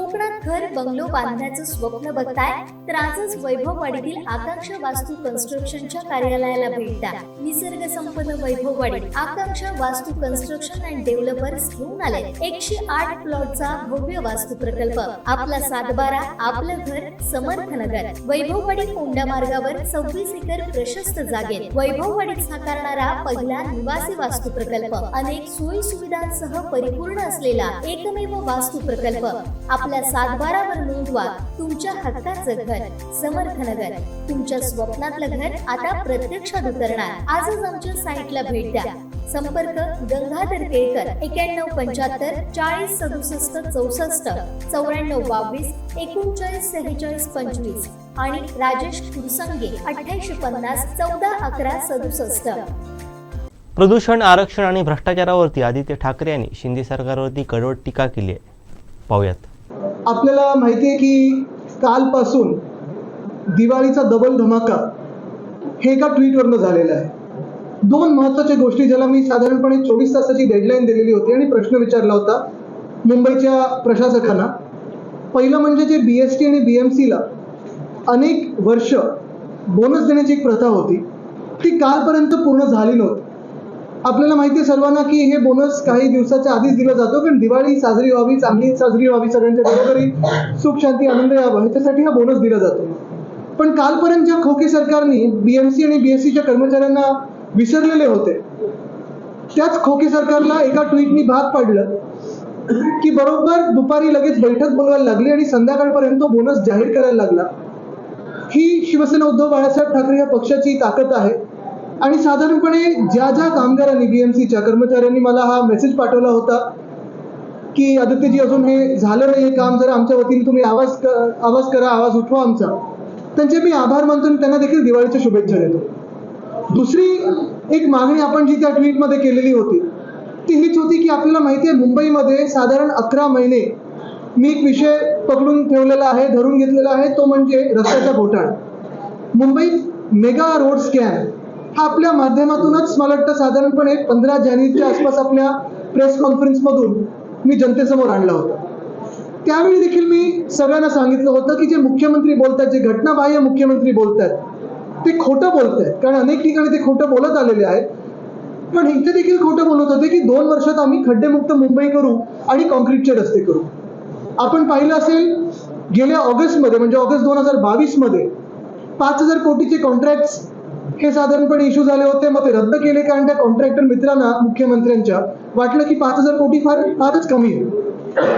कोकणात घर बंगलो बांधण्याचं स्वप्न बघताय तर आजच वैभववाडीतील आकांक्षा वास्तू कन्स्ट्रक्शनच्या कार्यालयाला भेट द्या. निसर्ग संपन्न वैभववाडी आकांक्षा वास्तू कन्स्ट्रक्शन अँड डेव्हलपर्स घेऊन आले 108 प्लॉटचा भव्य वास्तू प्रकल्प. आपला सातबारा, आपलं घर, समर्थनगर. वैभववाडी कोंडा मार्गावर 26 एकर प्रशस्त जागेत वैभववाडीत साकारणारा पहिला निवासी वास्तू प्रकल्प. अनेक सोयी सुविधांसह परिपूर्ण असलेला एकमेव वास्तू प्रकल्प. आपल्या सातबारावर नोंदवा तुमच्या हक्काचं घर. समर्थनगर, तुमच्या स्वप्नातलं घर आता प्रत्यक्षात उतरणार. आजच आमच्या साईटला भेट द्या. संपर्क गंगाधर केळकर 9175 40 67 64 94 22 39 46 25 आणि राजेश कुरसंगे 8850 14 11 67. प्रदूषण, आरक्षण आणि भ्रष्टाचारावरती आदित्य ठाकरे यांनी शिंदे सरकारवरती कडवट टीका केली आहे. पाहूयात. आपल्याला माहिती आहे की कालपासून दिवाळीचा डबल धमाका हे एका ट्विटवरनं झालेलं आहे. दोन महत्त्वाच्या गोष्टी ज्याला मी साधारणपणे 24 तासाची डेडलाईन दिलेली होती आणि प्रश्न विचारला होता मुंबईच्या प्रशासकांना. पहिलं म्हणजे जे BST आणि BMCला अनेक वर्ष बोनस देण्याची एक प्रथा होती ती कालपर्यंत पूर्ण झाली नव्हती. आपल्याला माहिती आहे सर्वांना की हे बोनस काही दिवसाच्या आधीच दिला जातो, कारण दिवाळी साजरी व्हावी, चांगली साजरी व्हावी, सगळ्यांच्या घरोघरी सुख शांती आनंद यावा ह्याच्यासाठी हा बोनस दिला जातो. पण कालपर्यंत ज्या खोके सरकारने BMC आणि BSCच्या कर्मचाऱ्यांना विसरलेले होते त्याच खोके सरकारला एका ट्विटनी भाग पाडलं की बरोबर दुपारी लगेच बैठक बोलवायला लागली आणि संध्याकाळपर्यंत बोनस जाहीर करायला लागला. ही शिवसेना उद्धव बाळासाहेब ठाकरे या पक्षाची ताकद आहे. आणि साधारणपणे ज्या ज्या कामगारांनी BMCच्या कर्मचाऱ्यांनी मला हा मेसेज पाठवला होता की आदित्यजी अजून हे झालं नाही काम, जरा आमच्या वतीने तुम्ही आवाज करा, आवाज उठवा आमचा, त्यांचे मी आभार मानतो आणि त्यांना देखील दिवाळीच्या शुभेच्छा देतो. दुसरी एक मागणी आपण जी त्या ट्विटमध्ये केलेली होती ती हीच होती की आपल्याला माहिती आहे मुंबईमध्ये साधारण 11 महिने मी एक विषय पकडून ठेवलेला आहे, धरून घेतलेला आहे, तो म्हणजे रस्त्याचा घोटाळा. मुंबईत मेगा रोड स्कॅम हा आपल्या माध्यमातूनच मला वाटतं साधारणपणे 15 जानेवारीच्या आसपास आपल्या प्रेस कॉन्फरन्समधून मी जनतेसमोर आणला होता. त्यावेळी देखील मी सगळ्यांना सांगितलं होतं की जे मुख्यमंत्री बोलतात, जे घटनाबाह्य मुख्यमंत्री बोलतात ते खोटं बोलत आहेत, कारण अनेक ठिकाणी ते खोटं बोलत आलेले आहेत. पण इथे देखील खोटं बोलत होते की 2 वर्षात आम्ही खड्डेमुक्त मुंबई करू आणि कॉन्क्रीटचे रस्ते करू. आपण पाहिलं असेल गेल्या ऑगस्टमध्ये म्हणजे ऑगस्ट 2022 मध्ये 5000 कोटीचे कॉन्ट्रॅक्ट्स हे साधारणपणे इश्यू झाले होते. मग ते रद्द केले कारण त्या कॉन्ट्रॅक्टर मित्रांना मुख्यमंत्र्यांच्या वाटलं की 5000 कोटी फारच कमी आहे.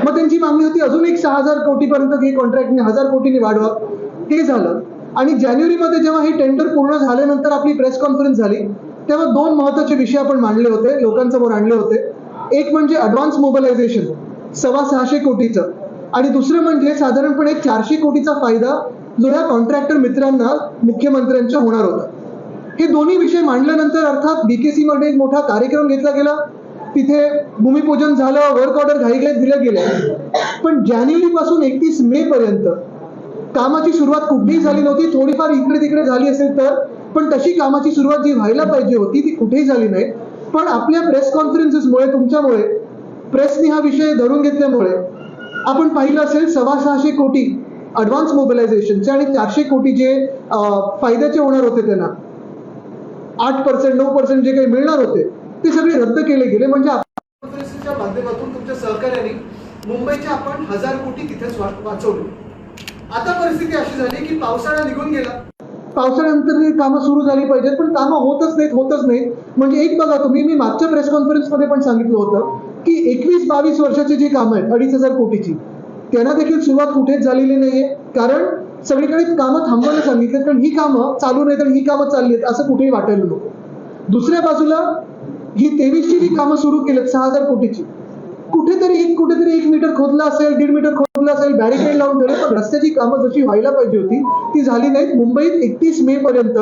मग त्यांची मागणी होती अजून एक 6000 कोटीपर्यंत हे कॉन्ट्रॅक्टने 1000 कोटीने वाढवा. हे झालं आणि जानेवारीमध्ये जेव्हा हे टेंडर पूर्ण झाल्यानंतर आपली प्रेस कॉन्फरन्स झाली तेव्हा 2 महत्त्वाचे विषय आपण मांडले होते, लोकांसमोर आणले होते. एक म्हणजे ॲडव्हान्स मोबिलायझेशन 625 कोटीचं आणि दुसरं म्हणजे साधारणपणे 400 कोटीचा फायदा जो ह्या कॉन्ट्रॅक्टर मित्रांना मुख्यमंत्र्यांच्या होणार होता. हे दोन्ही विषय मांडल्यानंतर अर्थात BKC मध्ये एक मोठा कार्यक्रम घेतला गेला. तिथे भूमिपूजन झालं, वर्क ऑर्डर घाईघाईत दिल्या गेल्या. पण जानेवारी पासून 31 मे पर्यंत कामाची सुरुवात कुठेही झाली नव्हती. थोडीफार इकडे तिकडे झाली असेल तर, पण तशी कामाची सुरुवात जी व्हायला पाहिजे होती ती कुठेही झाली नाही. पण आपल्या प्रेस कॉन्फरन्सेसमुळे, तुमच्यामुळे, प्रेसने हा विषय धरून घेतल्यामुळे आपण पाहिलं असेल 625 कोटी ॲडव्हान्स मोबिलायझेशनचे आणि 400 कोटी जे फायद्याचे होणार होते त्यांना 8% 9% जे काही मिळणार होते ते सगळे रद्द केले गेले. म्हणजे कॉन्फरन्सच्या माध्यमातून तुमच्या सहकार्याने मुंबईच्या आपण 1000 कोटी तिथेच वाचवले. आता परिस्थिती अशी झाली की पावसाळा निघून गेला, पावसाळ्यानंतर कामं सुरू झाली पाहिजेत पण कामं होतच नाहीत. म्हणजे एक बघा तुम्ही, मी मागच्या प्रेस कॉन्फरन्समध्ये पण सांगितलं होतं की 21-22 वर्षाची जी कामं आहेत 2500 कोटीची त्यांना देखील सुरुवात कुठेच झालेली नाहीये. कारण सगळीकडे कामं थांबवायला सांगितलं, कारण ही कामं चालू नाहीत आणि ही कामं चालली आहेत असं कुठेही वाटायला नको. दुसऱ्या बाजूला ही 23ची जी कामं सुरू केलेत 6000 कोटीची, कुठेतरी 1 मीटर खोदलं असेल, 1.5 मीटर खोदलं असेल, बॅरिकेड लावून ठेवले, पण रस्त्याची कामं जशी व्हायला पाहिजे होती ती झाली नाहीत. मुंबईत 31 मे पर्यंत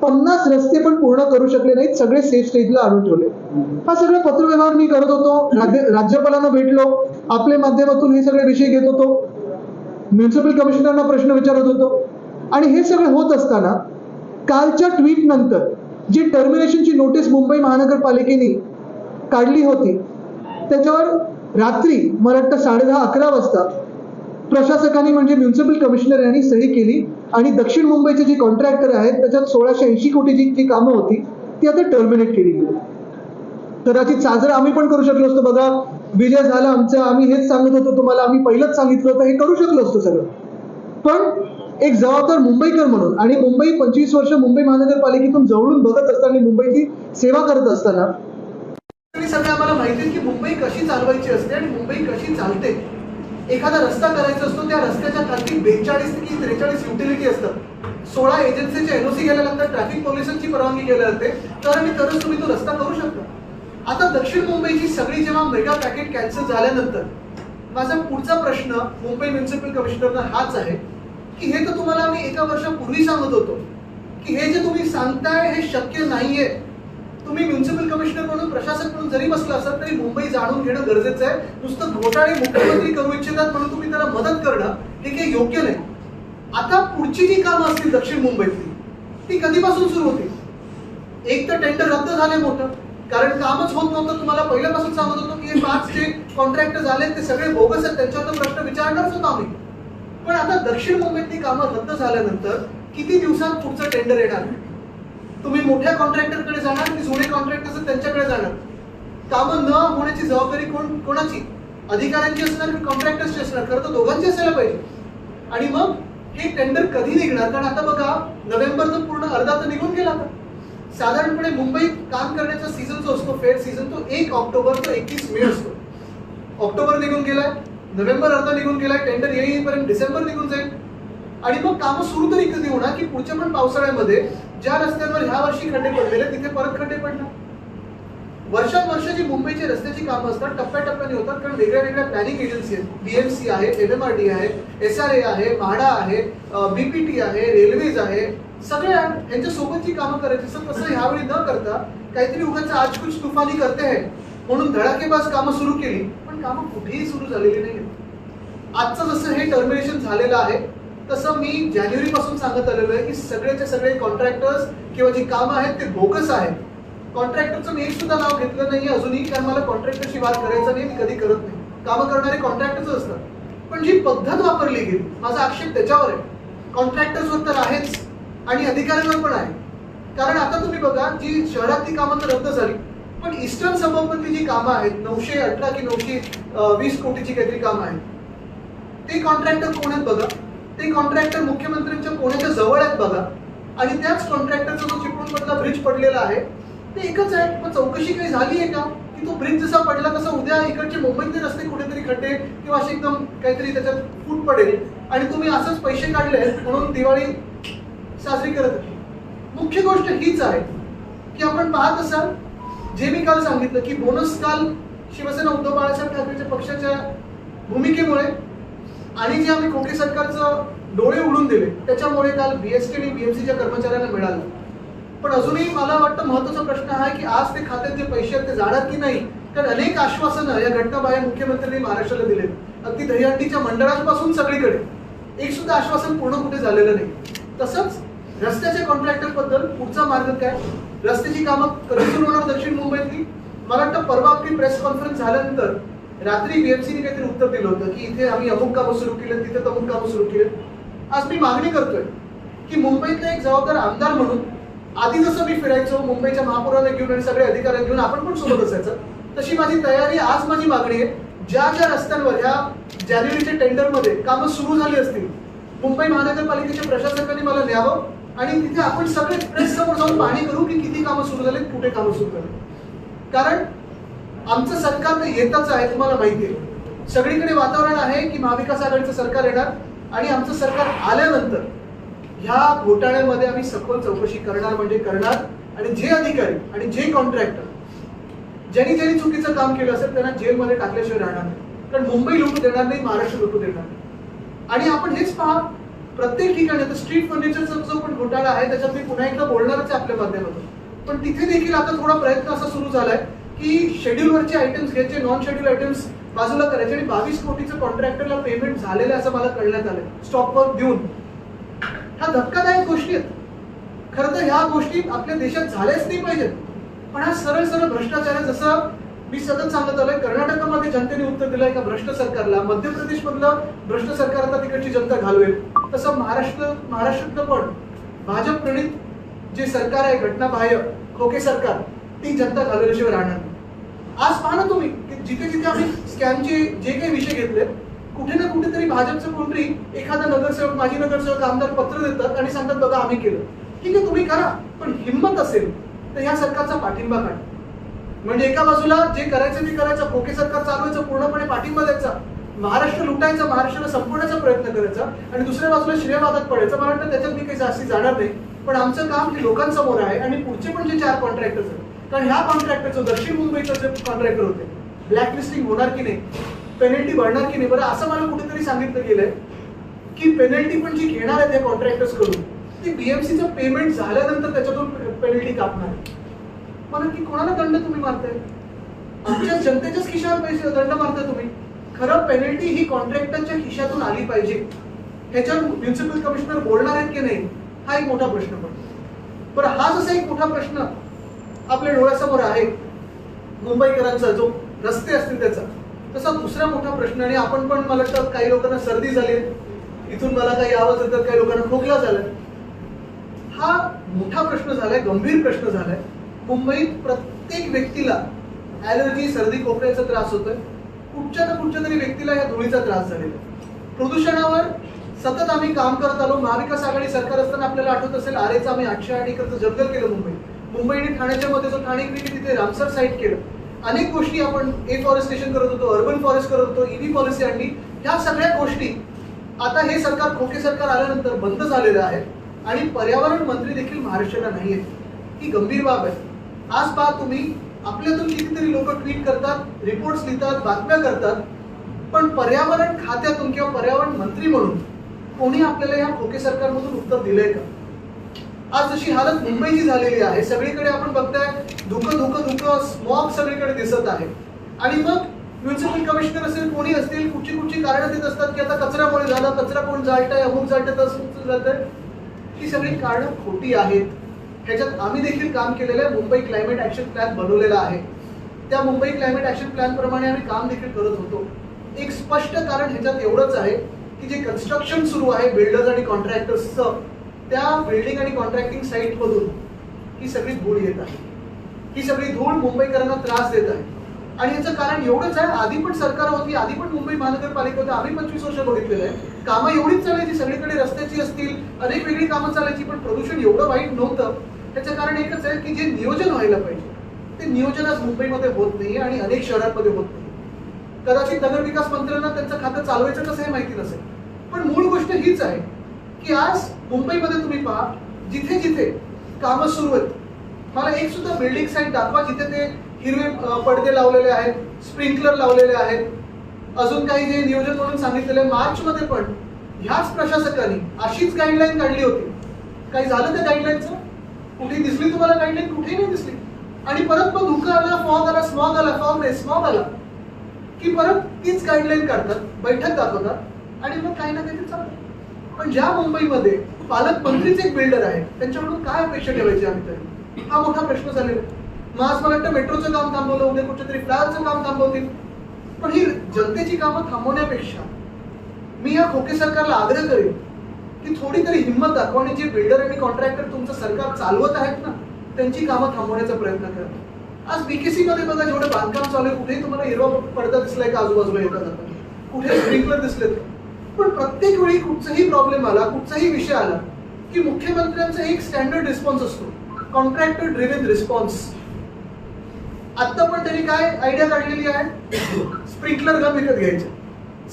50 रस्ते पण पूर्ण करू शकले नाहीत, सगळे सेफ स्टेजला आणून ठेवले. हा सगळं पत्रव्यवहार मी करत होतो, राज्यपालांना भेटलो, आपल्या माध्यमातून हे सगळे विषय घेत होतो, म्युन्सिपल कमिशनरना प्रश्न विचारत होतो. आणि हे सगळं होत असताना कालच्या ट्विट नंतर जी टर्मिनेशनची नोटीस मुंबई महानगरपालिकेने काढली होती त्याच्यावर रात्री मला वाटतं 10:30-11 वाजता प्रशासकांनी म्हणजे म्युन्सिपल कमिशनर यांनी सही केली आणि दक्षिण मुंबईचे जे कॉन्ट्रॅक्टर आहेत त्याच्यात 1680 कोटीची जी कामं होती ती आता टर्मिनेट केली गेली. कदाचित साजरा आम्ही पण करू शकलो असतो. बघा, विजय झाला आमचा, आम्ही हेच सांगत होतो तुम्हाला, आम्ही पहिलंच सांगितलं होतं, हे करू शकलो असतो सगळं. पण एक जबाबदार मुंबईकर म्हणून आणि मुंबई 25 वर्ष मुंबई महानगरपालिकेतून जवळून बघत असताना, मुंबईची सेवा करत असताना सगळं आम्हाला माहिती आहे की मुंबई कशी चालवायची असते आणि मुंबई कशी चालते. एखादा रस्ता करायचा असतो, त्या रस्त्याच्या खाली 42 की 43 युटिलिटी असतात. 16 एजन्सीचे एनओसी घ्यायला लागतात, ट्रॅफिक पोलिसांची परवानगी घ्यायला लागते, तरच तुम्ही तो रस्ता करू शकता. आता दक्षिण मुंबईची सगळी जेव्हा मेगा पॅकेट कॅन्सल झाल्यानंतर माझा पुढचा प्रश्न मुंबई म्युन्सिपल कमिशनरना हाच आहे की हे तर तुम्हाला आम्ही एका वर्षापूर्वी सांगत होतो की हे जे तुम्ही सांगताय हे शक्य नाहीये. तुम्ही म्युन्सिपल कमिशनर म्हणून, प्रशासक म्हणून जरी बसला असाल तरी मुंबई जाणून घेणं गरजेचं आहे. नुसतं घोटाळे मुख्यमंत्री करू इच्छितात म्हणून तुम्ही त्याला मदत करणं हे काही योग्य नाही. आता पुढची जी कामं असतील दक्षिण मुंबईतली ती कधीपासून सुरू होती? एक तर टेंडर रद्द झाले मोठं, कारण कामच होत नव्हतं. तुम्हाला पहिल्यापासून सांगत होतो की हे 5 जे कॉन्ट्रॅक्टर झाले ते सगळे बोगस आहेत, त्यांच्यावर प्रश्न विचारणारच होतो आम्ही. पण आता दक्षिण मुंबईतली कामं रद्द झाल्यानंतर किती दिवसात पुढचं टेंडर येणार? तुम्ही मोठ्या कॉन्ट्रॅक्टरकडे जाणार की जुने कॉन्ट्रॅक्टर त्यांच्याकडे जाणार? कामं न होण्याची जबाबदारी कोणाची? अधिकाऱ्यांची असणार की कॉन्ट्रॅक्टर्सची असणार? खरं तर दोघांची असायला पाहिजे. आणि मग हे टेंडर कधी निघणार? कारण आता बघा, नोव्हेंबर तर पूर्ण अर्धा तर निघून गेला. आता साधारणपणे मुंबईत काम करण्याचा सीझन जो असतो, फेअर सीझन, तो 1 ऑक्टोबर ते 31 मे असतो. ऑक्टोबर निघून गेलाय, नोव्हेंबर अर्धा निघून गेलाय, टेंडर येईपर्यंत डिसेंबर निघून जाईल. आणि मग कामं सुरू तरी कधी होणार की पुढच्या पण पावसाळ्यामध्ये ज्या रस्त्यांवर ह्या वर्षी खड्डे पडलेले तिथे परत खड्डे पडणार? वर्षानुवर्ष जी मुंबईची रस्त्याची कामं असतात टप्प्याटप्प्याने होतात, कारण वेगळ्या वेगळ्या प्लॅनिंग एजन्सी आहेत. बीएमसी आहे, एमएमआरडी आहे, एसआरए आहे, म्हाडा आहे, बीपीटी आहे, रेल्वेज आहे, सगळ्या यांच्या सोबतची कामं करायची असतात. तसं ह्यावेळी न करता काहीतरी उगाच आज कुछ तुफानी करते आहे म्हणून धडाकेबाज कामं सुरू केली, पण कामं कुठेही सुरू झालेली नाही. आजचं जसं हे टर्मिनेशन झालेलं आहे तसं मी जानेवारी पासून सांगत आलेलो आहे की सगळेचे सगळे कॉन्ट्रॅक्टर्स किंवा जी कामं आहेत ते बोगस आहेत. कॉन्ट्रॅक्टरचं मी एक सुद्धा नाव घेतलं नाही अजूनही, कारण मला कॉन्ट्रॅक्टरशी वाद करायचा नाही, मी कधी करत नाही. कामं करणारे कॉन्ट्रॅक्टर्स असतात, पण जी पद्धत वापरली गेली माझा आक्षेप त्याच्यावर आहे. कॉन्ट्रॅक्टर्सवर तर आहेच आणि अधिकाऱ्यांवर पण आहे. कारण आता तुम्ही बघा, जी शहरातली कामं तर रद्द झाली, पण ईस्टर्न सबअर्बमधली जी कामं आहेत 918 की 920 कोटीची काहीतरी कामं आहेत, ते कॉन्ट्रॅक्टर कोण आहेत बघा. ते कॉन्ट्रॅक्टर मुख्यमंत्र्यांच्या पुण्याच्या जवळ आहेत बघा. आणि त्याच कॉन्ट्रॅक्टरचा जो चिपळूणमधला ब्रिज पडलेला आहे ते एकच आहे. पण चौकशी काही झाली आहे का की तो ब्रिज जसा पडला तसा उद्या इकडचे मुंबईतले रस्ते कुठेतरी खड्डे किंवा असे एकदम काहीतरी त्याच्यात फूट पडेल आणि तुम्ही असंच पैसे काढले म्हणून दिवाळी साजरी करत? मुख्य गोष्ट हीच आहे की आपण पाहत असाल, जे मी काल सांगितलं की बोनस काल शिवसेना उद्धव बाळासाहेब ठाकरेच्या पक्षाच्या भूमिकेमुळे आणि जे आम्ही कोटी सरकारचं डोळे उघडून दिले त्याच्यामुळे काल बीएसटी आणि बीएमसीच्या कर्मचाऱ्यांना मिळालं. पण अजूनही मला वाटतं महत्वाचा प्रश्न हा आहे की आज ते खात्यात जे पैसे आहेत ते जाणार की नाही. कारण अनेक आश्वासनं या घटनाबाह्य मुख्यमंत्र्यांनी महाराष्ट्राला दिले, अगदी दहीहंडीच्या मंडळांपासून सगळीकडे. एक सुद्धा आश्वासन पूर्ण कुठे झालेलं नाही. तसंच रस्त्याच्या कॉन्ट्रॅक्टर बद्दल पुढचा मार्ग काय? रस्त्याची कामं कधी सुरू होणार दक्षिण मुंबईतली? मला वाटतं परवा आपली प्रेस कॉन्फरन्स झाल्यानंतर रात्री बीएमसीने काहीतरी उत्तर दिलं होतं की इथे आम्ही अमुक कामं सुरू केले, तिथे अमुक कामं सुरू केले. आज मी मागणी करतोय की मुंबईतला एक जबाबदार आमदार म्हणून आधी जसं मी फिरायचो मुंबईच्या महापौरांना घेऊन आणि सगळे अधिकाऱ्यांना घेऊन आपण पण सोबत असायचं, तशी माझी तयारी आज माझी मागणी आहे. ज्या ज्या रस्त्यांवर ह्या जानेवारीच्या टेंडरमध्ये कामं सुरू झाली असतील, मुंबई महानगरपालिकेच्या प्रशासकांनी मला न्यावं आणि तिथे आपण सगळे प्रेस समोर जाऊन पाहणी करू की किती कामं सुरू झाले, कुठे कामं सुरू झाले. कारण आमचं सरकार तर येतच आहे, तुम्हाला माहिती आहे. सगळीकडे वातावरण आहे की महाविकास आघाडीचं सरकार येणार आणि आमचं सरकार आल्यानंतर ह्या घोटाळ्यामध्ये आम्ही सखोल चौकशी करणार म्हणजे करणार. आणि जे अधिकारी आणि जे कॉन्ट्रॅक्टर ज्यांनी ज्यांनी चुकीचं काम केलं असेल त्यांना जेलमध्ये टाकल्याशिवाय राहणार नाही. कारण मुंबई लुटू देणार नाही, महाराष्ट्र लुटू देणार नाही. आणि आपण हेच पहा, प्रत्येक ठिकाणी आता स्ट्रीट फर्निचरचा जो पण घोटाळा आहे त्याच्यात मी पुन्हा एकदा बोलणारच आहे आपल्या माध्यमातून. पण तिथे देखील आता थोडा प्रयत्न असा सुरू झालाय की शेड्यूलवरचे आयटम्स घ्यायचे, नॉन शेड्यूल आयटम्स बाजूला करायचे आणि 22 कोटीचं कॉन्ट्रॅक्टरला पेमेंट झालेलं असं मला कळण्यात आलंय स्टॉकवर देऊन. ह्या धक्कादायक गोष्टी आहेत. खरं तर ह्या गोष्टी आपल्या देशात झाल्याच नाही पाहिजेत. पण हा सरळ सरळ भ्रष्टाचार आहे. जसं मी सतत सांगत आलोय, कर्नाटकामध्ये जनतेने उत्तर दिलंय का भ्रष्ट सरकारला, मध्य प्रदेश मधलं भ्रष्ट सरकार आता तिकडची जनता घालवेल, तसं महाराष्ट्रातलं पण भाजप प्रणित जे सरकार आहे, घटनाबाह्य खोके सरकार, ती जनता घालवल्याशिवाय राहणार नाही. आज पहा ना तुम्ही की जिथे जिथे आम्ही स्कॅमचे जे काही विषय घेतले, कुठे ना कुठेतरी भाजपचं कोणतरी एखादा नगरसेवक, माजी नगरसेवक, आमदार पत्र देतात आणि सांगतात बघा आम्ही केलं. ठीक आहे, तुम्ही करा, पण हिंमत असेल तर ह्या सरकारचा पाठिंबा काढा. म्हणजे एका बाजूला जे करायचं ते करायचं, खोके सरकार चालवायचं, पूर्णपणे पाठिंबा द्यायचा, महाराष्ट्र लुटायचा, महाराष्ट्राला संपवण्याचा प्रयत्न करायचा, आणि दुसऱ्या बाजूला श्रेयवादात पडायचं. मला वाटतं त्याच्यात मी काही जास्ती जाणार नाही, पण आमचं काम हे लोकांसमोर आहे. आणि पुढचे पण जे 4 कॉन्ट्रॅक्टर्स आहेत, कारण ह्या कॉन्ट्रॅक्टरचं दक्षिण मुंबईचं जे कॉन्ट्रॅक्टर होते, ब्लॅकलिस्टिंग होणार की नाही, पेनल्टी भरणार की नाही. बरं, असं मला कुठेतरी सांगितलं गेलंय की पेनल्टी पण जी घेणार आहे त्या कॉन्ट्रॅक्टर्स कडून, ती बीएमसीचं पेमेंट झाल्यानंतर त्याच्यातून पेनल्टी कापणार आहे. मला की कोणाला दंड तुम्ही मारताय? आमच्या जनतेच्याच खिशावर पैसे दंड मारताय तुम्ही. खरं पेनल्टी ही कॉन्ट्रॅक्टरच्या खिशातून आली पाहिजे, ह्याच्यावर म्युन्सिपल कमिशनर बोलणार आहेत की नाही, हा एक मोठा प्रश्न पडतो. बरं, हा जसा एक मोठा प्रश्न आपल्या डोळ्यासमोर आहे मुंबईकरांचा, जो रस्ते असतील त्याचा, तसा दुसरा मोठा प्रश्न, आणि आपण पण, मला वाटतं काही लोकांना सर्दी झाली, इथून मला काही आवाज येतात, काही लोकांना खोकला झालाय. हा मोठा प्रश्न झालाय, गंभीर प्रश्न झालाय. मुंबईत प्रत्येक व्यक्तीला ॲलर्जी, सर्दी, खोकल्याचा त्रास होतोय. कुठच्या ना कुठच्या तरी व्यक्तीला या धुळीचा त्रास झालेला आहे. प्रदूषणावर सतत आम्ही काम करत आलो. महाविकास आघाडी सरकार असताना आपल्याला आठवत असेल, आरेचं आम्ही 808 एकरचं जंगल केलं मुंबई आणि ठाण्याच्या मध्ये जो ठाणे क्रिकेट, तिथे रामसर साईट केलं. अनेक गोष्टी आपण एफॉरेस्टेशन करत होतो, अर्बन फॉरेस्ट करत होतो, ईव्ही पॉलिसी आणली. ह्या सगळ्या गोष्टी आता हे सरकार, खोके सरकार आल्यानंतर बंद झालेलं आहे. आणि पर्यावरण मंत्री देखील महाराष्ट्राला नाही आहेत. ही गंभीर बाब आहे. आज पहा तुम्ही, आपल्यातून कितीतरी लोक ट्विट करतात, रिपोर्ट्स लिहितात, बातम्या करतात, पण पर्यावरण खात्यातून किंवा पर्यावरण मंत्री म्हणून कोणी आपल्याला या खोके सरकारमधून उत्तर दिलंय का? आज जशी हालत मुंबईची झालेली आहे, सगळीकडे आपण बघताय धुकं धुकं धुकं, स्मॉग सगळीकडे दिसत आहे. आणि मग म्युन्सिपल कमिशनर असेल, कोणी असतील, कुठची कारणं देत असतात की आता कचऱ्यामुळे झाला, कचरा कोण जाळताय, अमुक जाळताय, तसं जातंय. ही सगळी कारणं खोटी आहेत. ह्याच्यात आम्ही देखील काम केलेलं आहे. मुंबई क्लायमेट ऍक्शन प्लॅन बनवलेला आहे. त्या मुंबई क्लायमेट ऍक्शन प्लॅन प्रमाणे आम्ही काम देखील करत होतो. एक स्पष्ट कारण ह्याच्यात एवढंच आहे की जे कन्स्ट्रक्शन सुरू आहे बिल्डर्स आणि कॉन्ट्रॅक्टर्सचं, त्या बिल्डिंग आणि कॉन्ट्रॅक्टिंग साईट मधून ही सगळी धूळ येत आहे. ही सगळी धूळ मुंबईकरांना त्रास देत आहे. आणि याचं कारण एवढंच आहे, आधी पण सरकार होती, आधी पण मुंबई महानगरपालिका होती, आम्ही 25 वर्ष बघितलेलं आहे. कामं एवढीच चालायची, सगळीकडे रस्त्याची असतील, अनेक वेगळी कामं चालायची, पण प्रदूषण एवढं वाईट नव्हतं. त्याचं कारण एकच आहे की जे नियोजन व्हायला पाहिजे ते नियोजन आज मुंबईमध्ये होत नाही आणि अनेक शहरांमध्ये होत नाही. कदाचित नगरविकास मंत्र्यांना त्यांचं खातं चालवायचं कसं हे माहिती नसेल, पण मूळ गोष्ट हीच आहे की आज मुंबईमध्ये तुम्ही पहा, जिथे जिथे कामं सुरू आहेत, मला एक सुद्धा बिल्डिंग साईट दाखवा जिथे ते हिरवे पडदे लावलेले आहेत, स्प्रिंकलर लावलेले आहेत, अजून काही जे नियोजन म्हणून सांगितलेलं आहे. मार्चमध्ये पण ह्याच प्रशासकांनी अशीच गाईडलाईन काढली होती. काही झालं त्या गाईडलाईनचं? कुठे दिसली तुम्हाला गाईडलाईन? कुठेही नाही दिसली. आणि परत मग धुकं आला, फॉग आला, स्मॉग आला, फॉग नाही स्मॉग आला की परत तीच गाईडलाईन काढतात, बैठक दाखवतात आणि मग काही ना काही चालतं. पण ज्या मुंबईमध्ये पालकमंत्रीच एक बिल्डर आहे, त्यांच्याकडून काय अपेक्षा ठेवायची आम्ही तरी? हा मोठा प्रश्न झालेला. मग आज मला वाटतं मेट्रोचं काम थांबवलं, उद्या कुठच्या तरी फ्लायचं काम थांबवतील. पण ही जनतेची कामं थांबवण्यापेक्षा मी या खोके सरकारला आग्रह करेन की थोडी तरी हिंमत दाखवा आणि जे बिल्डर आणि कॉन्ट्रॅक्टर तुमचं सरकार चालवत आहेत ना, त्यांची कामं थांबवण्याचा प्रयत्न करा. आज बीकेसी मध्ये बघा, जेवढं बांधकाम चालू आहे, कुठेही तुम्हाला हिरवा पडदा दिसलाय का आजूबाजूला येता जाता? कुठे स्प्रिंकलर दिसलेत? पण प्रत्येक वेळी कुठचाही प्रॉब्लेम आला, कुठचाही विषय आला की मुख्यमंत्र्यांचा एक स्टँडर्ड रिस्पॉन्स असतो, कॉन्ट्रॅक्टर ड्रिव्हन रिस्पॉन्स. आता पण त्यांनी काय आयडिया काढलेली आहे? स्प्रिंकलर गन विकत घ्यायचे,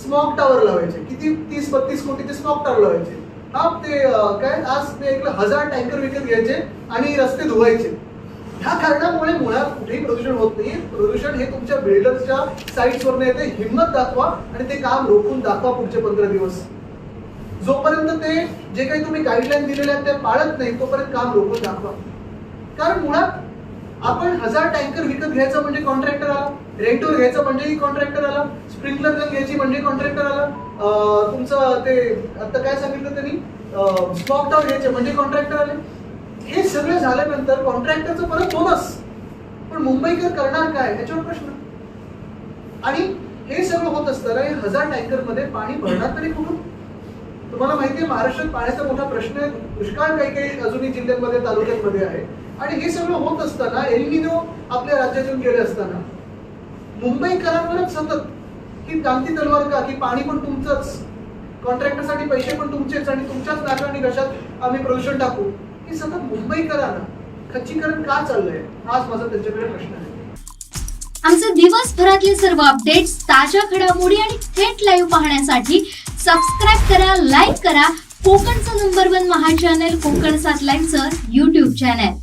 स्मॉग टावर लावायचे, किती 30-32 कोटीचे स्मॉग टावर लावायचे. हा ते काय, आज ते 1000 टँकर विकत घ्यायचे आणि रस्ते धुवायचे. ह्या कारणामुळे मुळात कुठेही प्रदूषण होत नाही. प्रदूषण हे तुमच्या बिल्डर्सच्या साईट्सवरनं येते. हिंमत दाखवा आणि ते काम रोखून दाखवा पुढचे 15 दिवस. जोपर्यंत ते जे काही तुम्ही गाईडलाईन दिलेल्या आहेत ते पाळत नाही, तोपर्यंत काम रोखून दाखवा. कारण मुळात आपण 1000 टँकर विकत घ्यायचं म्हणजे कॉन्ट्रॅक्टर आला, रेंटवर घ्यायचं म्हणजेही कॉन्ट्रॅक्टर आला, स्प्रिंकलर गन घ्यायची म्हणजे कॉन्ट्रॅक्टर आला, तुमचं ते आता काय सांगितलं त्यांनी, स्मॉग टावर घ्यायचे म्हणजे कॉन्ट्रॅक्टर आले. हे सगळं झाल्यानंतर कॉन्ट्रॅक्टरचं परत बोनस पण मुंबईकर करणार काय याच्यावर प्रश्न. आणि हे सगळं होत असताना 1000 टँकर मध्ये पाणी भरणार तरी कुठून? तुम्हाला माहितीये महाराष्ट्रात पाण्याचा मोठा प्रश्न आहे. दुष्काळ काही काही अजूनही जिल्ह्यांमध्ये तालुक्यांमध्ये आहे. आणि हे सगळं होत असताना एल निनो आपल्या राज्यातून गेले असताना मुंबईकरांवरच सतत ही क्रांती तलवार का की पाणी पण तुमचंच, कॉन्ट्रॅक्टरसाठी पैसे पण तुमचेच आणि तुमच्याच नाकांनी कशात आम्ही प्रदूषण टाकू. हे सतत मुंबईकरांना खच्चीकरण का चाललंय हाच माझा त्यांच्याकडे प्रश्न आहे. आमचे दिवसभरातले सर्व अपडेट्स, ताज्या घडामोडी आणि थेट लाईव्ह पाहण्यासाठी सबस्क्राईब करा, लाईक करा कोकणचं नंबर 1 महा चॅनल कोकण 7 लाईव्हचं YouTube चॅनल.